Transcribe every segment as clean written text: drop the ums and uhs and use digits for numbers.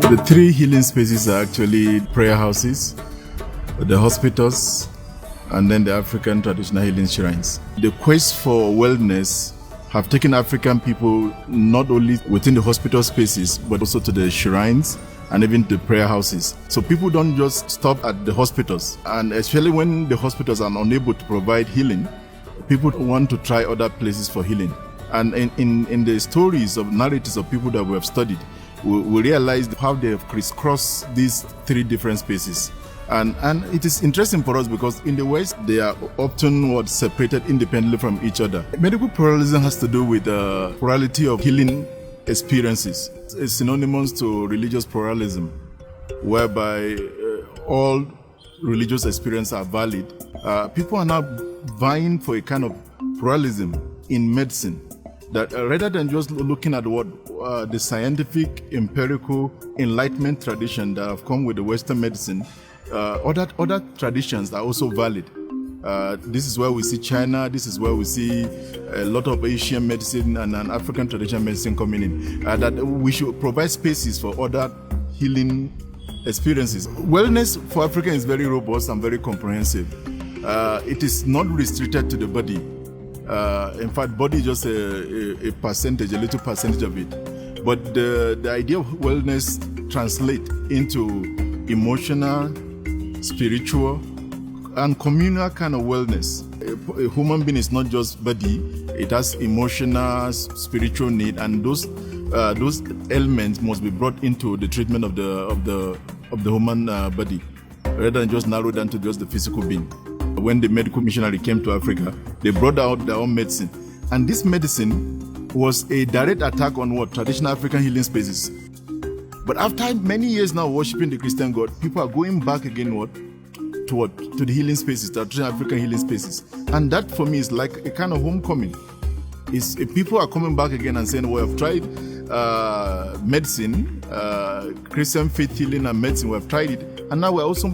The three healing spaces are actually prayer houses, the hospitals, and then the African traditional healing shrines. The quest for wellness have taken African people not only within the hospital spaces, but also to the shrines and even the prayer houses. So people don't just stop at the hospitals, and especially when the hospitals are unable to provide healing, people want to try other places for healing. And in the stories of narratives of people that we have studied, we realized how they have crisscrossed these three different spaces. And it is interesting for us because in the West, they are often separated independently from each other. Medical pluralism has to do with the plurality of healing experiences. It's synonymous to religious pluralism, whereby all religious experiences are valid. People are now vying for a kind of pluralism in medicine, that rather than just looking at what the scientific, empirical, enlightenment tradition that have come with the Western medicine, other traditions are also valid. This is where we see China, this is where we see a lot of Asian medicine and African traditional medicine coming in, that we should provide spaces for other healing experiences. Wellness for Africa is very robust and very comprehensive. It is not restricted to the body. In fact, body is just a percentage, a little percentage of it. But the idea of wellness translates into emotional, spiritual, and communal kind of wellness. A human being is not just body; it has emotional, spiritual need, and those elements must be brought into the treatment of the human body, rather than just narrow down to just the physical being. When the medical missionary came to Africa, they brought out their own medicine. And this medicine was a direct attack on traditional African healing spaces. But after many years now worshiping the Christian God, people are going back again to the healing spaces, the traditional African healing spaces. And that for me is like a kind of homecoming. People are coming back again and saying, well, I've tried medicine, Christian faith healing and medicine, we've tried it. And now we're also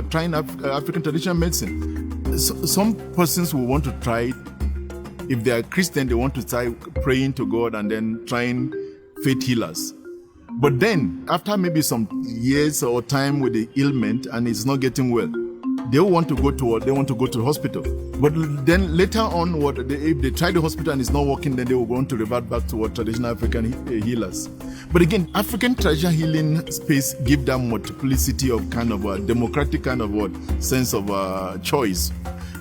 trying African traditional medicine. Some persons will want to try it. If they are Christian, they want to try praying to God and then trying faith healers. But then, after maybe some years or time with the ailment and it's not getting well, they want to go to the hospital. But then later on, if they try the hospital and it's not working, then they will want to revert back to traditional African healers. But again, African traditional healing space give them multiplicity of kind of a democratic kind of sense of choice.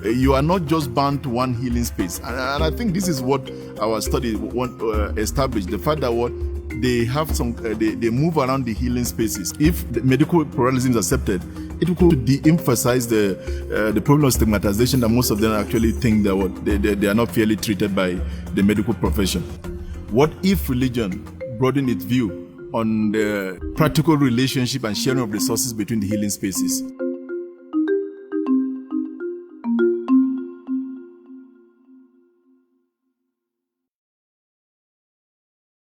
You are not just bound to one healing space, and I think this is what our study want establish: the fact that they have they move around the healing spaces. If the medical pluralism is accepted, it could de-emphasize the problem of stigmatization that most of them actually think that they are not fairly treated by the medical profession. What if religion broadened its view on the practical relationship and sharing of resources between the healing spaces?